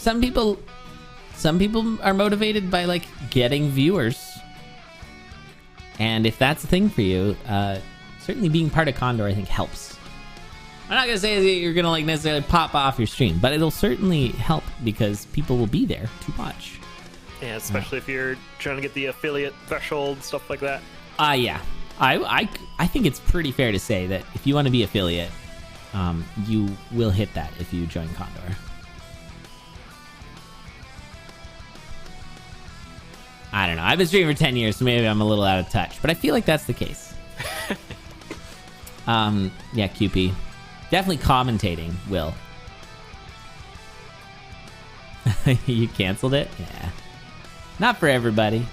some people are motivated by like getting viewers, and if that's a thing for you, certainly being part of ChauntDOR I think helps. I'm not gonna say that you're gonna like necessarily pop off your stream, but it'll certainly help because people will be there to watch. Yeah, especially if you're trying to get the affiliate threshold, stuff like that. Yeah. I think it's pretty fair to say that if you want to be affiliate, you will hit that if you join ChauntDOR. I don't know. I've been streaming for 10 years, so maybe I'm a little out of touch, but I feel like that's the case. Yeah, QP. Definitely commentating, Will. You canceled it? Yeah. Not for everybody.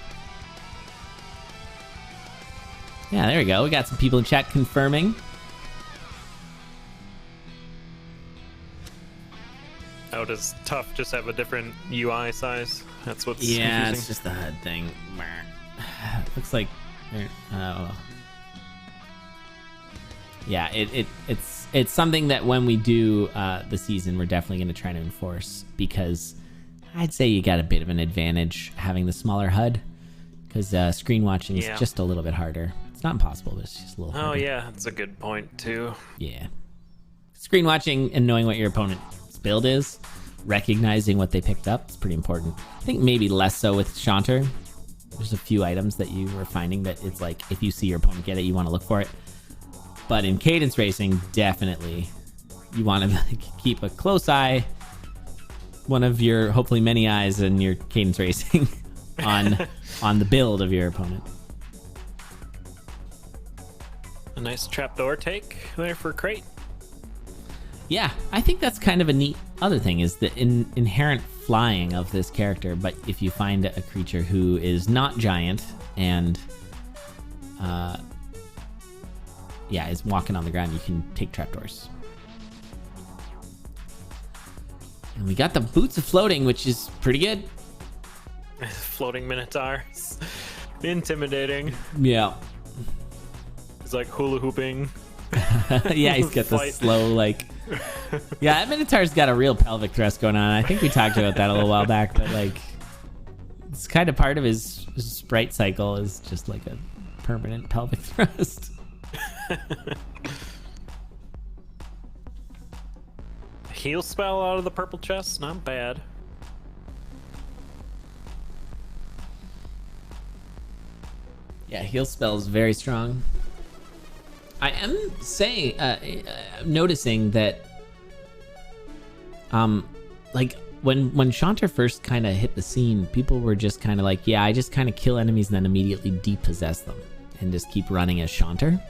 Yeah, there we go. We got some people in chat confirming. Oh, does Tough just have a different UI size? That's what's confusing. It's just the HUD thing. Looks like... Yeah, it's something that when we do the season, we're definitely going to try to enforce, because I'd say you got a bit of an advantage having the smaller HUD, because screen watching is just a little bit harder. It's not impossible, but it's just a little harder. Oh, yeah, that's a good point, too. Yeah. Screen watching and knowing what your opponent's build is, recognizing what they picked up, is pretty important. I think maybe less so with ChauntDOR. There's a few items that you are finding that it's like, if you see your opponent get it, you want to look for it. But in cadence racing, definitely, you want to keep a close eye, one of your hopefully many eyes in your cadence racing on the build of your opponent. A nice trapdoor take there for Crate. Yeah, I think that's kind of a neat other thing, is the inherent flying of this character. But if you find a creature who is not giant and is walking on the ground, you can take trapdoors. And we got the Boots of Floating, which is pretty good. Floating Minotaur. Intimidating. Yeah. He's like hula hooping. Yeah, he's got the slow, like... Yeah, that Minotaur's got a real pelvic thrust going on. I think we talked about that a little while back, but like... It's kind of part of his sprite cycle, is just like a permanent pelvic thrust. Heal spell out of the purple chest, not bad. Yeah, heal spell is very strong. I am saying, noticing that, like when ChauntDOR first kind of hit the scene, people were just kind of like, yeah, I just kind of kill enemies and then immediately depossess them and just keep running as ChauntDOR.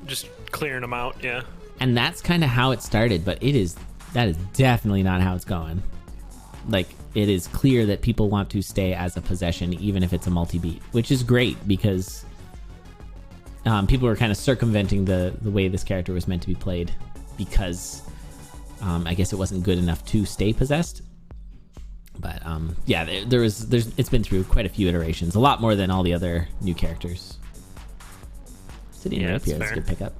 Just clearing them out, yeah. And that's kind of how it started, but that is definitely not how it's going. Like, it is clear that people want to stay as a possession, even if it's a multi-beat, which is great, because people were kind of circumventing the way this character was meant to be played, because I guess it wasn't good enough to stay possessed. But yeah, it's been through quite a few iterations, a lot more than all the other new characters. Sitting right up here, that's a good pickup.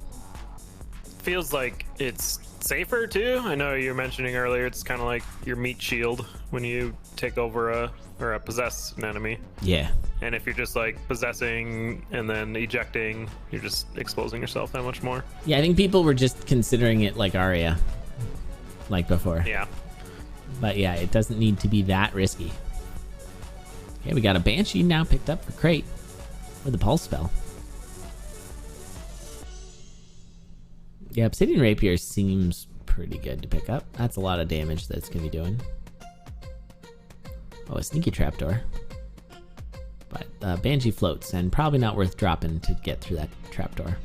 Feels like it's safer too. I know you were mentioning earlier, it's kind of like your meat shield when you take over or possess an enemy. Yeah. And if you're just like possessing and then ejecting, you're just exposing yourself that much more. Yeah, I think people were just considering it like Arya, like before. Yeah. But yeah, it doesn't need to be that risky. Okay, we got a Banshee now picked up for Crate with the Pulse spell. Yeah, Obsidian Rapier seems pretty good to pick up. That's a lot of damage that it's going to be doing. Oh, a sneaky trapdoor. But Banshee floats, and probably not worth dropping to get through that trapdoor.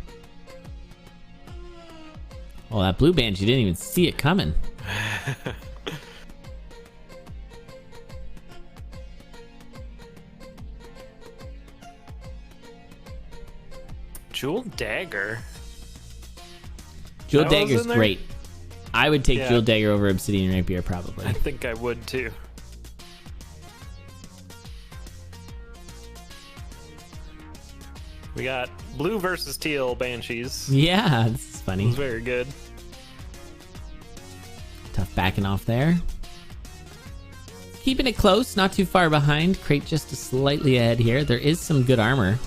Oh, that blue Banshee didn't even see it coming. Jewel Dagger. Jewel Dagger's great. I would take Jewel Dagger over Obsidian Rapier, probably. I think I would too. We got blue versus teal Banshees. Yeah, this is funny. It's very good. Tough backing off there. keeping it close, not too far behind. Crate just slightly ahead here. There is some good armor.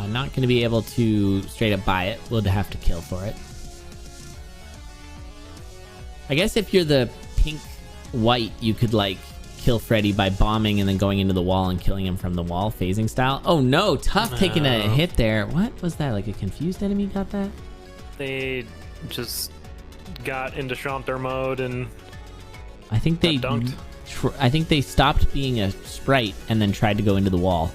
Not going to be able to straight up buy it. We'll have to kill for it. I guess if you're the pink-white, you could, like, kill Freddy by bombing and then going into the wall and killing him from the wall, phasing style. Oh, no. Tuff taking a hit there. What was that? Like a confused enemy got that? They just got into ChauntDOR mode and I think they dunked. I think they stopped being a sprite and then tried to go into the wall,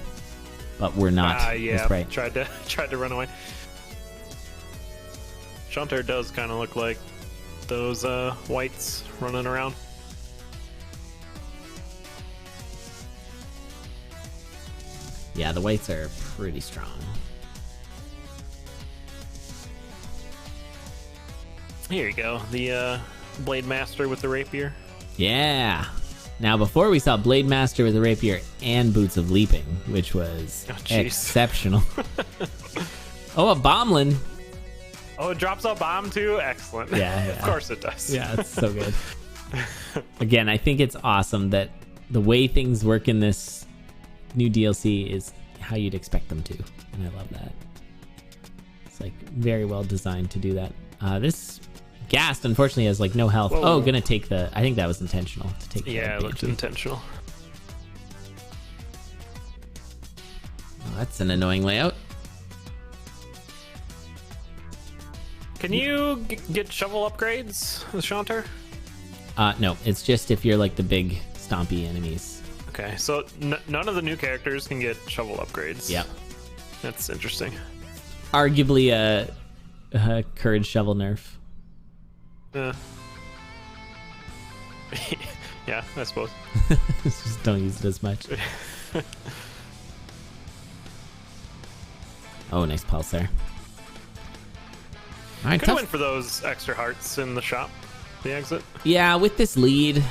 but we're not. Yeah, a sprite. tried to run away. ChauntDOR does kind of look like those whites running around. Yeah, the whites are pretty strong. Here you go, the Blade Master with the rapier. Yeah. Now, before we saw Blade Master with a rapier and Boots of Leaping, which was exceptional. Oh, a Bomblin. Oh, it drops a bomb too? Excellent. Yeah. Of course it does. Yeah, it's so good. Again, I think it's awesome that the way things work in this new DLC is how you'd expect them to. And I love that. It's like very well designed to do that. This Ghast unfortunately has like no health. Whoa. Oh, gonna take the... I think that was intentional to take the... Yeah, it looked intentional. Oh, that's an annoying layout. Can you get shovel upgrades with ChauntDOR? No, it's just if you're like the big stompy enemies. Okay, so none of the new characters can get shovel upgrades. Yep. That's interesting. Arguably a courage shovel nerf. Yeah, I suppose. Just don't use it as much. Oh, nice pulse there. All right, Could tough. win for those extra hearts in the shop, the exit. Yeah, with this lead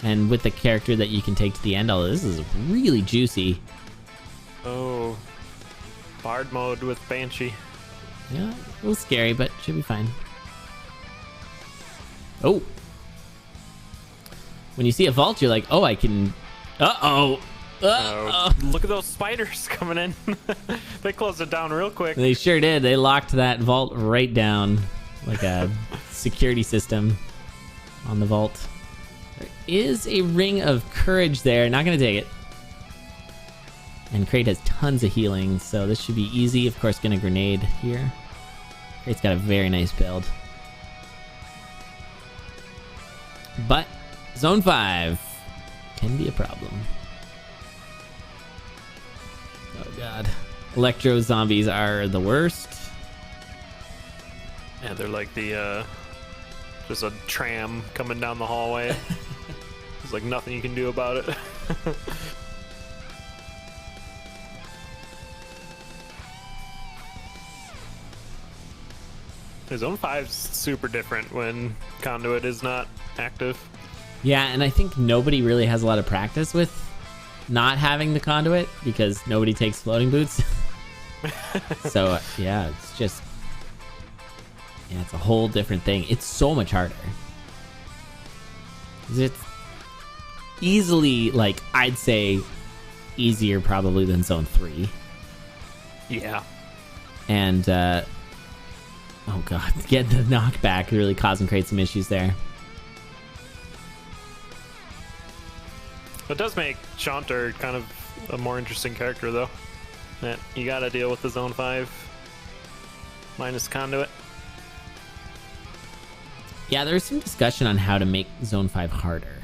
and with the character that you can take to the end, all this is really juicy. Oh, Bard mode with Banshee. Yeah, a little scary, but should be fine. Oh. When you see a vault, you're like, oh, I can... Uh-oh. Oh, look at those spiders coming in. They closed it down real quick. They sure did. They locked that vault right down like a security system on the vault. There is a ring of courage there. Not going to take it. And Crate has tons of healing, so this should be easy. Of course, going to grenade here. Crate's got a very nice build. But Zone 5 can be a problem. Oh god. Electro zombies are the worst. Yeah, they're like the just a tram coming down the hallway. There's like nothing you can do about it. Zone 5's super different when Conduit is not active. Yeah, and I think nobody really has a lot of practice with not having the conduit because nobody takes floating boots. So, yeah, it's just... Yeah, it's a whole different thing. It's so much harder. It's easily, like, I'd say easier probably than Zone 3. Yeah. And, oh god, get the knockback really causing Crate some issues there. It does make ChauntDOR kind of a more interesting character, though. That you gotta deal with the Zone 5 minus Conduit. Yeah, there's some discussion on how to make Zone 5 harder.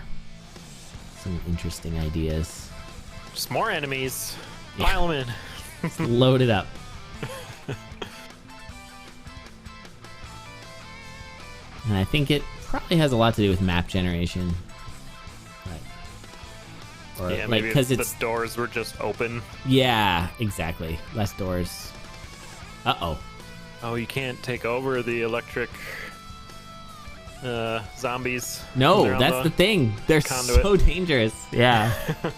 Some interesting ideas. Just more enemies. Pile them in. Just load it up. And I think it probably has a lot to do with map generation. Or, yeah, like, maybe because the doors were just open. Yeah, exactly. Less doors. Uh-oh. Oh, you can't take over the electric zombies. No, that's the thing. They're conduit. So dangerous. Yeah. All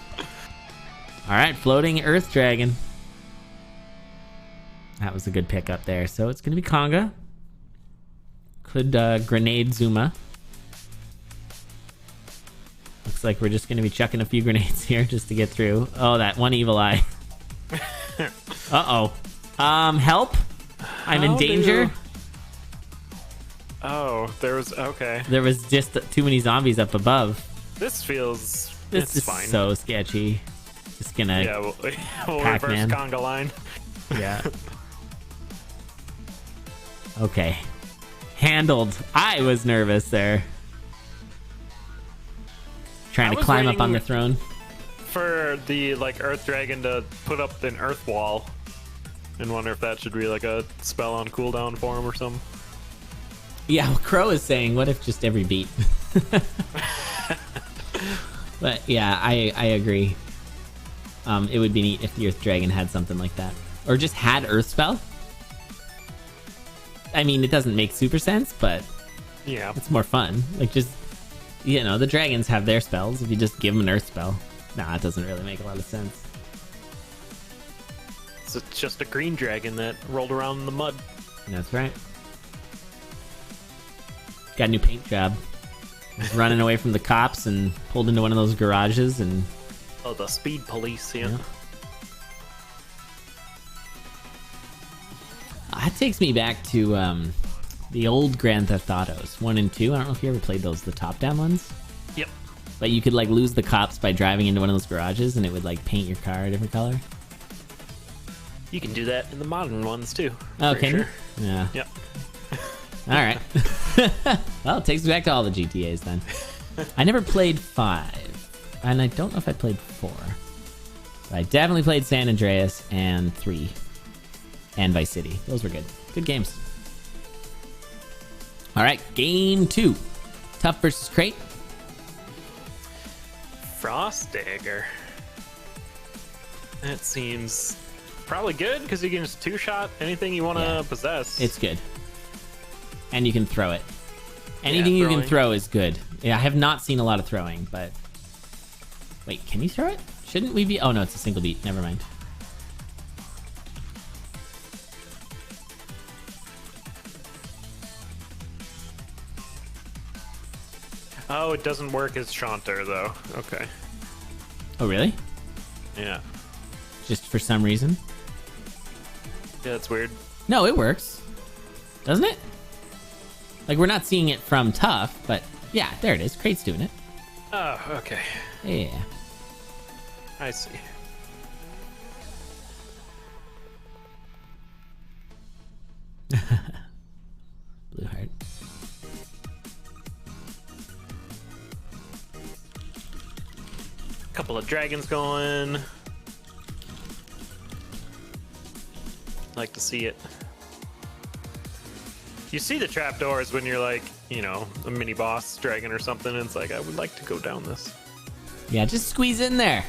right, floating Earth Dragon. That was a good pick up there. So it's going to be Conga. Could grenade Zuma. Looks like we're just gonna be chucking a few grenades here just to get through. Oh, that one evil eye. Uh-oh. Help? I'm in danger. Oh, okay. There was just too many zombies up above. This is fine. So sketchy. Just gonna we'll reverse conga line. Yeah. Okay. Handled. I was nervous there. Trying to climb up on the throne. For the Earth Dragon to put up an Earth Wall, and wonder if that should be like a spell on cooldown for him or something. Yeah, well, Crow is saying, what if just every beat? But yeah, I agree. It would be neat if the Earth Dragon had something like that. Or just had Earth Spell. I mean, it doesn't make super sense, but yeah, it's more fun. Like, just, you know, the dragons have their spells. If you just give them an Earth Spell. Nah, it doesn't really make a lot of sense. So it's just a green dragon that rolled around in the mud. That's right. Got a new paint job. Was running away from the cops and pulled into one of those garages and... Oh, the speed police, yeah. That takes me back to the old Grand Theft Autos 1 and 2. I don't know if you ever played those, the top-down ones. Yep. But you could like lose the cops by driving into one of those garages and it would like paint your car a different color. You can do that in the modern ones too. Oh, can you? Yeah. Yep. All right. Well, it takes me back to all the GTAs then. I never played 5, and I don't know if I played 4. But I definitely played San Andreas and 3, and Vice City. Those were good. Good games. All right, game 2. Tuff versus Crate. Frost Dagger. That seems probably good because you can just two-shot anything you want to possess. It's good. And you can throw it. Anything you can throw is good. Yeah, I have not seen a lot of throwing, but... Wait, can you throw it? Shouldn't we be... Oh, no, it's a single beat. Never mind. Oh, it doesn't work as ChauntDOR, though. Okay. Oh, really? Yeah. Just for some reason? Yeah, that's weird. No, it works. Doesn't it? Like, we're not seeing it from Tuff, but yeah, there it is. Crate's doing it. Oh, okay. Yeah. I see. Blue heart. Couple of dragons going. Like to see it. You see the trapdoors when you're like, you know, a mini boss dragon or something, and it's like, I would like to go down this. Yeah, just squeeze in there.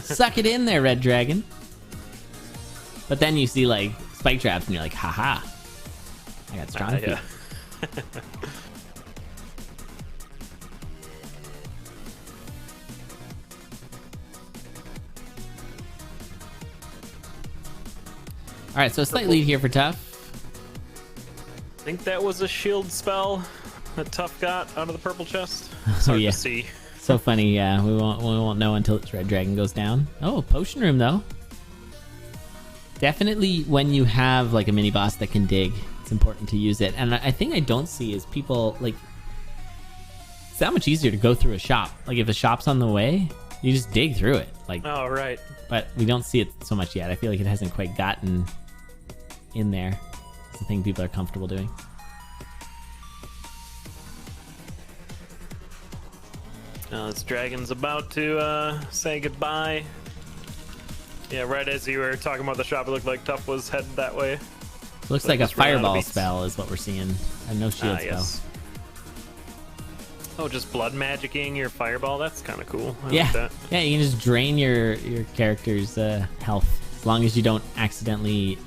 Suck it in there, Red Dragon. But then you see, like, spike traps, and you're like, haha. I got strong feet. Yeah. All right, so a slight lead here for Tuff. I think that was a shield spell that Tuff got out of the purple chest. Oh yeah, to see. So funny. Yeah, we won't know until its Red Dragon goes down. Oh, potion room though. Definitely, when you have like a mini boss that can dig, it's important to use it. And I think I don't see is people like. It's that much easier to go through a shop. Like if a shop's on the way, you just dig through it. Like. Oh right. But we don't see it so much yet. I feel like it hasn't quite gotten in there. It's the thing people are comfortable doing. Now this dragon's about to say goodbye. Yeah, right as you were talking about the shop, it looked like Tuff was headed that way. Looks like a fireball spell is what we're seeing. And no shield spell. Yes. Oh, just blood magicking your fireball? That's kind of cool. I yeah. like that. Yeah, you can just drain your character's health. As long as you don't accidentally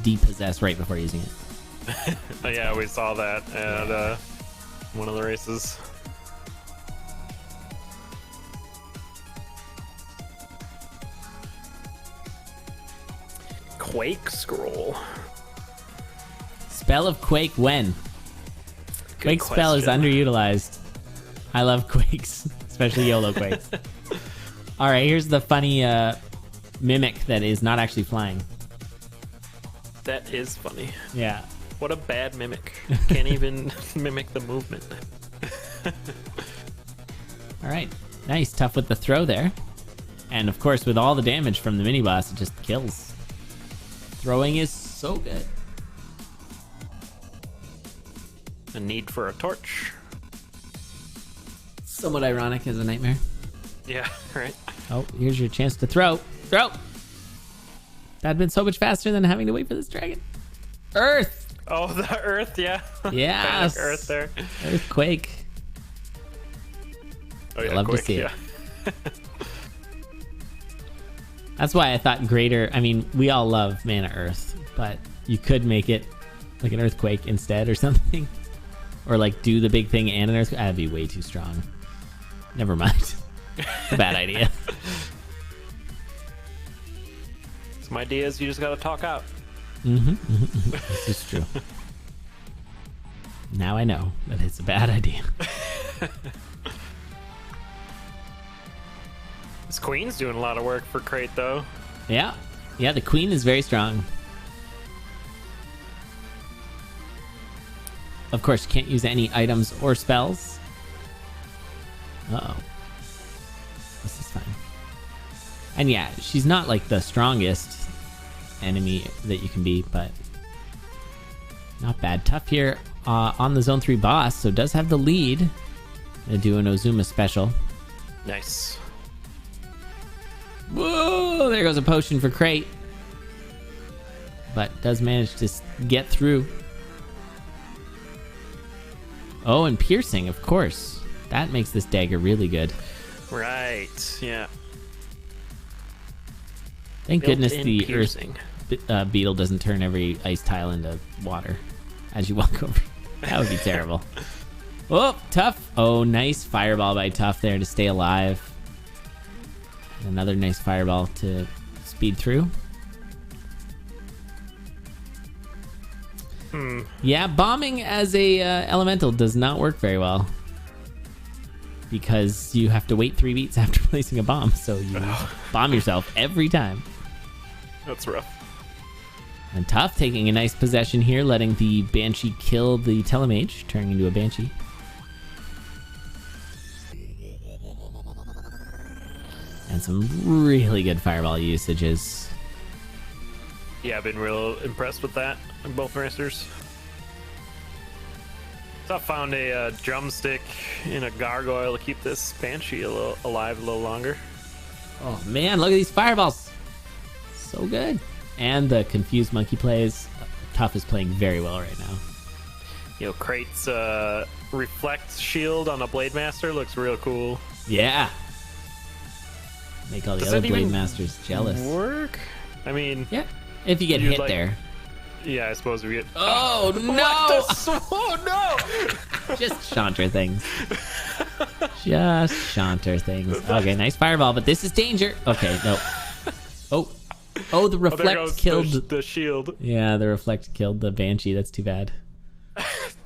depossess right before using it. Yeah, we saw that at one of the races. Quake scroll. Spell of Quake when? Quake spell is underutilized. I love quakes, especially YOLO quakes. All right, here's the funny mimic that is not actually flying. That is funny. Yeah. What a bad mimic. Can't even mimic the movement. All right. Nice. Tough with the throw there. And of course, with all the damage from the mini boss, it just kills. Throwing is so good. A need for a torch. Somewhat ironic as a nightmare. Yeah, right. Oh, here's your chance to throw. Throw! That'd been so much faster than having to wait for this dragon. Earth! Oh, the earth, yeah. Yes. Earth there. Earthquake. Oh, yeah, Love quick, to see it. yeah. That's why I thought greater. I mean, we all love Mana Earth, but you could make it like an earthquake instead or something. Or like do the big thing and an earthquake. That'd be way too strong. Never mind. A bad idea. Some ideas you just gotta talk out. This is true. Now I know that it's a bad idea. This queen's doing a lot of work for Crate, though. Yeah. Yeah, the queen is very strong. Of course, you can't use any items or spells. Uh-oh. This is fine. And yeah, she's not like the strongest enemy that you can be, but not bad. Tough here on the Zone 3 boss, so does have the lead. Gonna do an Ozuma special. Nice. Whoa, there goes a potion for Crate. But does manage to get through. Oh, and piercing, of course. That makes this dagger really good. Right, yeah. Thank goodness the piercing. Earth beetle doesn't turn every ice tile into water as you walk over. That would be terrible. Oh, Tough. Oh, nice fireball by Tough there to stay alive. And another nice fireball to speed through. Yeah, bombing as a elemental does not work very well. Because you have to wait 3 beats after placing a bomb, so you bomb yourself every time. That's rough. And Tough taking a nice possession here, letting the Banshee kill the Telemage, turning into a Banshee. And some really good fireball usages. Yeah, I've been real impressed with that in both racers. So I found a drumstick and a gargoyle to keep this Banshee alive a little longer. Oh man, look at these fireballs. So good. And the confused monkey plays. Tough is playing very well right now. You know, Crate's reflect shield on a Blade Master looks real cool. Yeah. Make all the other Blade Masters jealous. Work? I mean, yeah. If you get hit like, there. Yeah, I suppose we get. Oh no! Oh no! Just Chanter things. Just Chanter things. Okay, nice fireball, but this is danger. Okay, no. Oh, the reflect killed the shield. Yeah, the reflect killed the Banshee. That's too bad.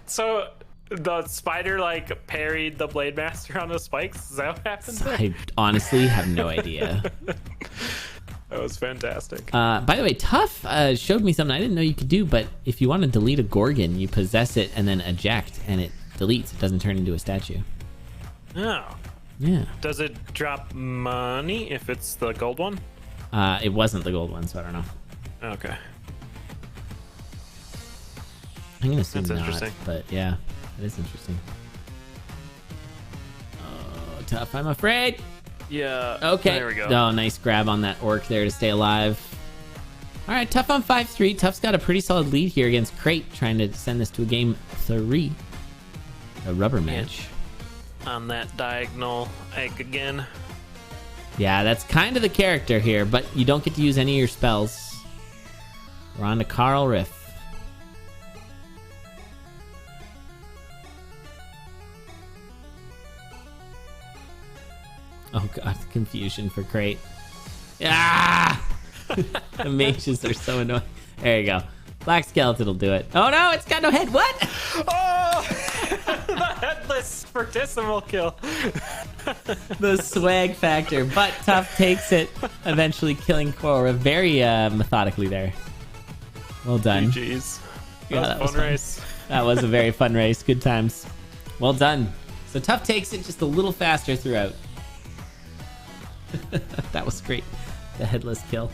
So the spider like parried the Blade Master on the spikes. Is that what happened? I honestly have no idea. That was fantastic. By the way, Tough showed me something I didn't know you could do, but if you want to delete a Gorgon, you possess it and then eject, and it deletes. It doesn't turn into a statue. Oh. Yeah. Does it drop money if it's the gold one? It wasn't the gold one, so I don't know. Okay. I'm gonna assume That's not, interesting. But yeah, it is interesting. Oh, Tough, I'm afraid. Yeah. Okay. There we go. Oh, nice grab on that orc there to stay alive. All right, Tough on 5-3. Tough's got a pretty solid lead here against Crate, trying to send this to a game 3. A rubber match. On that diagonal egg again. Yeah, that's kind of the character here, but you don't get to use any of your spells. We're on to Carl Riff. Oh god, confusion for Crate. Ah! The mages are so annoying. There you go. Black Skeleton will do it. Oh no, it's got no head. What? Oh! The headless fortissimo kill. The swag factor, but Tuff takes it, eventually killing Quora very methodically there. Well done. GG's. Yeah, That was a fun race. That was a very fun race. Good times. Well done. So Tuff takes it just a little faster throughout. That was great. The headless kill.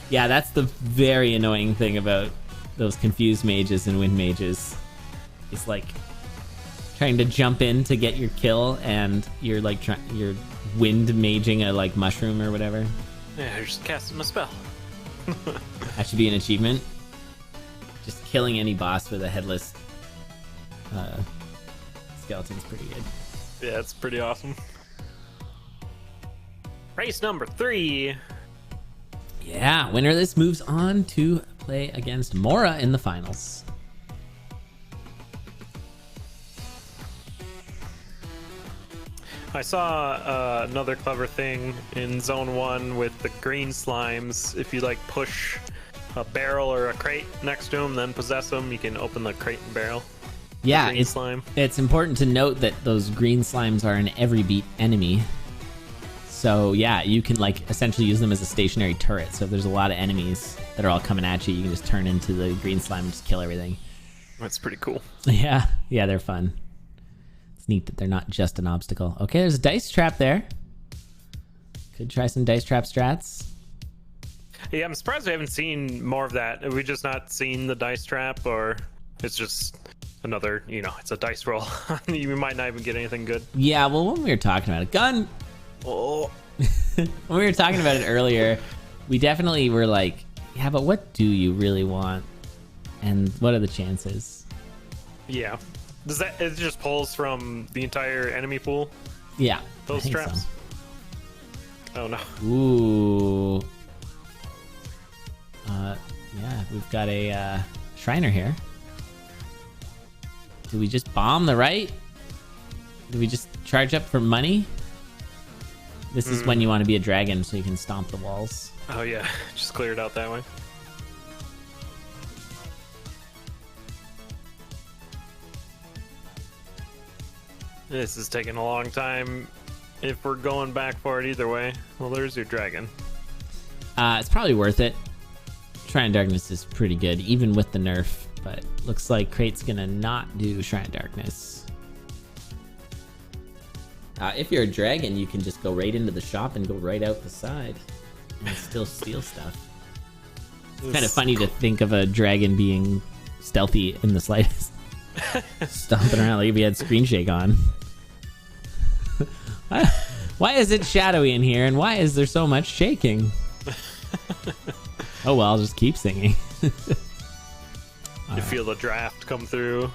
Yeah, that's the very annoying thing about those confused mages and wind mages. It's like trying to jump in to get your kill, and you're like you're wind maging a like mushroom or whatever. Yeah, you're just casting a spell. That should be an achievement. Just killing any boss with a headless skeleton's pretty good. Yeah, it's pretty awesome. Race number 3. Yeah, winner of this moves on to play against Mora in the finals. I saw another clever thing in Zone 1 with the green slimes. If you like push a barrel or a crate next to them, then possess them, you can open the crate and barrel. Yeah, Slime. It's important to note that those green slimes are an every beat enemy. So yeah, you can like essentially use them as a stationary turret. So if there's a lot of enemies that are all coming at you, you can just turn into the green slime and just kill everything. That's pretty cool. Yeah, they're fun. It's neat that they're not just an obstacle. Okay, there's a dice trap there. Could try some dice trap strats. Yeah, I'm surprised we haven't seen more of that. Have we just not seen the dice trap, or it's just another, it's a dice roll. You might not even get anything good. Yeah, well, when we were talking about it, gun. Oh. When we were talking about it earlier, we definitely were like, yeah, but what do you really want? And what are the chances? Yeah. It just pulls from the entire enemy pool? Yeah. Those traps? So. Oh no. Ooh. Yeah, we've got a Shriner here. Do we just bomb the right? Do we just charge up for money? This is when you want to be a dragon so you can stomp the walls. Oh yeah, just clear it out that way. This is taking a long time if we're going back for it either way. Well, there's your dragon. It's probably worth it. Shrine of Darkness is pretty good, even with the nerf, but looks like Crate's gonna not do Shrine of Darkness. If you're a dragon, you can just go right into the shop and go right out the side and still steal stuff. It's kind of funny to think of a dragon being stealthy in the slightest. Stomping around like if he had screen shake on. Why is it shadowy in here, and why is there so much shaking? Oh well, I'll just keep singing. You feel the draft come through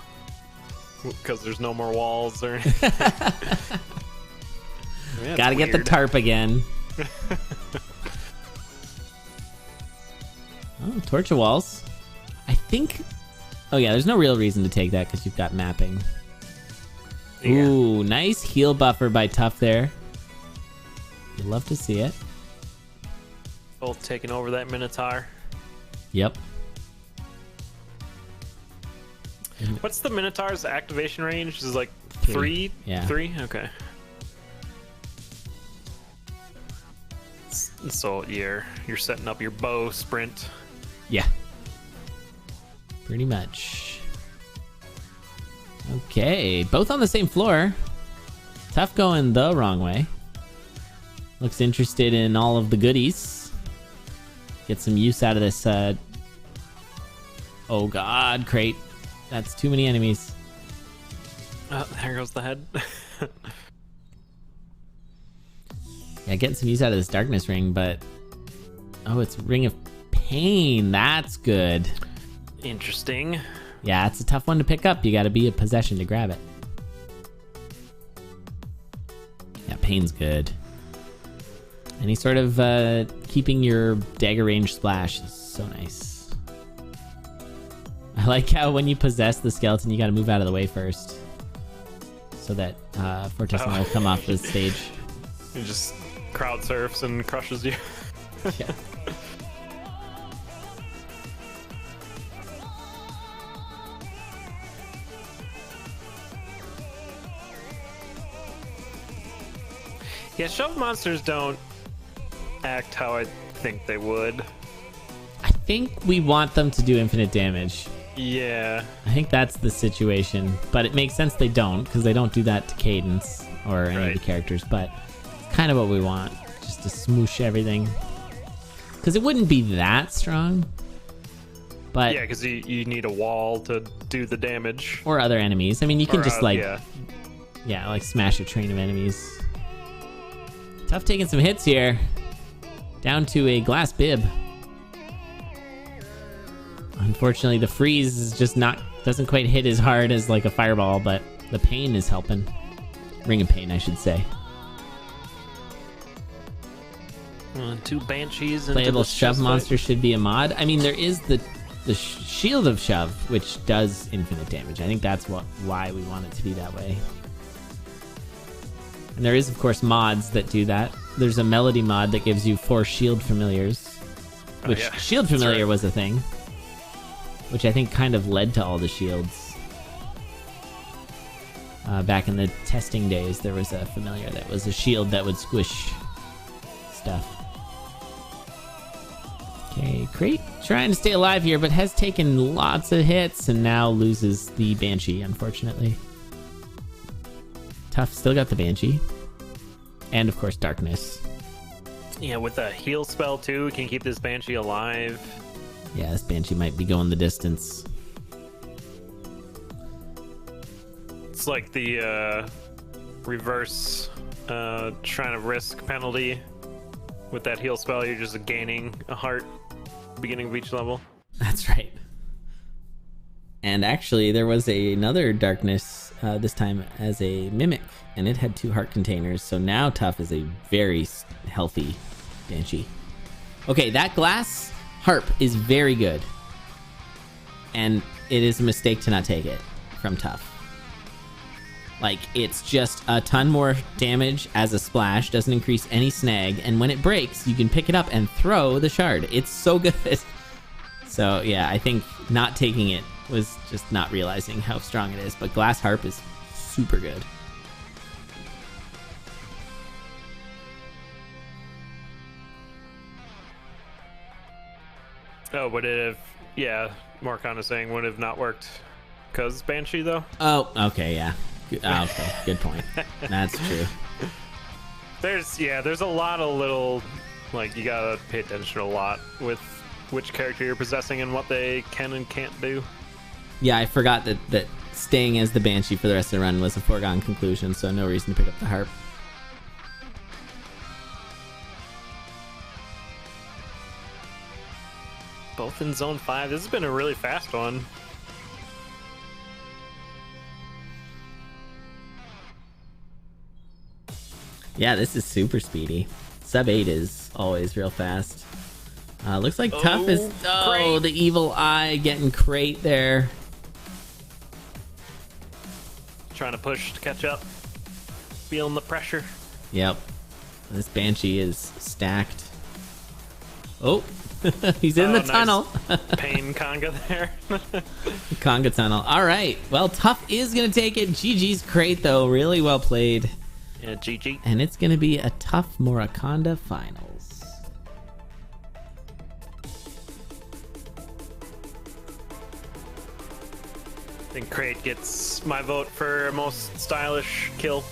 because there's no more walls or yeah, gotta get the tarp again. Oh, torch of walls. I think... Oh yeah, there's no real reason to take that because you've got mapping. Yeah. Ooh, nice heal buffer by Tuff there. You'd love to see it. Both taking over that Minotaur. Yep. What's the Minotaur's activation range? Is it like 3? Yeah. 3? Okay. So you're setting up your bow sprint. Yeah. Pretty much. Okay, both on the same floor. Tuff going the wrong way. Looks interested in all of the goodies. Get some use out of this. Oh god, Crate. That's too many enemies. Oh, there goes the head. Yeah, getting some use out of this darkness ring, but... Oh, it's Ring of Pain. That's good. Interesting. Yeah, it's a tough one to pick up. You gotta be a possession to grab it. Yeah, Pain's good. Any sort of keeping your dagger range splash is so nice. I like how when you possess the skeleton, you gotta move out of the way first. So that Fortissimo will come off the stage. He just crowd surfs and crushes you. Yeah. Yeah, shove monsters don't act how I think they would. I think we want them to do infinite damage. Yeah. I think that's the situation, but it makes sense they don't, because they don't do that to Cadence or any of the characters, but it's kind of what we want, just to smoosh everything. Because it wouldn't be that strong, but... Yeah, because you need a wall to do the damage. Or other enemies. I mean, you can just, like... Yeah, like smash a train of enemies. Tough taking some hits here. Down to a glass bib. Unfortunately, the freeze is just doesn't quite hit as hard as like a fireball, but the pain is helping. Ring of pain, I should say. 2 banshees. Playable shove monster should be a mod. I mean, there is the shield of shove, which does infinite damage. I think that's why we want it to be that way. And there is, of course, mods that do that. There's a melody mod that gives you 4 shield familiars, which shield familiar was a thing, which I think kind of led to all the shields. Back in the testing days, there was a familiar that was a shield that would squish stuff. Okay, Crate trying to stay alive here, but has taken lots of hits and now loses the Banshee, unfortunately. Tuff still got the Banshee. And, of course, Darkness. Yeah, with a heal spell, too, we can keep this Banshee alive. Yeah, this Banshee might be going the distance. It's like the reverse trying to risk penalty. With that heal spell, you're just gaining a heart at the beginning of each level. That's right. And actually, there was another Darkness this time as a Mimic, and it had 2 heart containers. So now Tuff is a very healthy Banshee. Okay, that glass harp is very good. And it is a mistake to not take it from Tuff. Like, it's just a ton more damage as a splash, doesn't increase any snag, and when it breaks, you can pick it up and throw the shard. It's so good. So, yeah, I think not taking it was just not realizing how strong it is, but Glass Harp is super good. Oh, would it have... Yeah, more kind of saying would have not worked because Banshee, though? Oh, okay, yeah. Okay, good point. That's true. There's a lot of little, like, you gotta pay attention a lot with which character you're possessing and what they can and can't do. Yeah, I forgot that staying as the Banshee for the rest of the run was a foregone conclusion, so no reason to pick up the harp. Both in Zone 5. This has been a really fast one. Yeah, this is super speedy. Sub 8 is always real fast. Looks like Tuff is... Oh, the evil eye getting Crate there. Trying to push to catch up. Feeling the pressure. Yep. This Banshee is stacked. Oh, he's in the tunnel. Pain Conga there. Conga tunnel. All right. Well, Tuff is going to take it. GG's Crate, though. Really well played. Yeah, GG. And it's going to be a tough Moraconda finals. I think Crate gets my vote for most stylish kill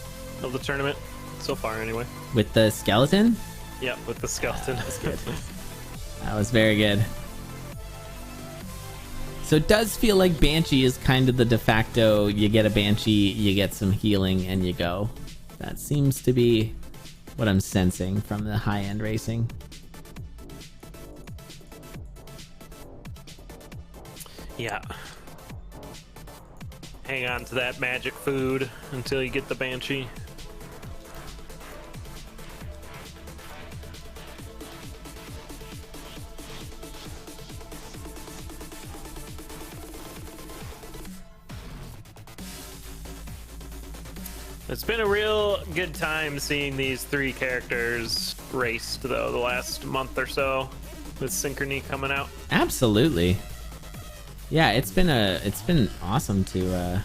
of the tournament so far, anyway. With the skeleton? Yep, with the skeleton. That was good. That was very good. So it does feel like Banshee is kind of the de facto, you get a Banshee, you get some healing, and you go. That seems to be what I'm sensing from the high-end racing. Yeah. Hang on to that magic food until you get the Banshee. It's been a real good time seeing these 3 characters raced, though, the last month or so with Synchrony coming out. Absolutely. Yeah, it's been awesome to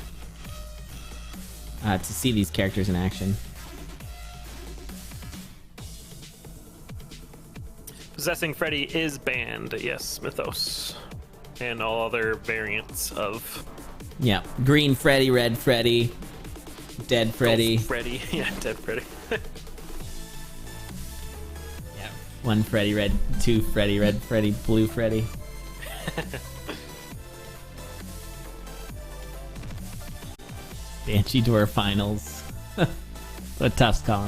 see these characters in action. Possessing Freddy is banned. Yes, Mythos. And all other variants of... Yeah. Green Freddy, red Freddy, dead Freddy. Freddy. Yeah, dead Freddy. Yeah. One Freddy, red, two Freddy, red Freddy, blue Freddy. ChauntDOR Finals. What Tuff's calling it.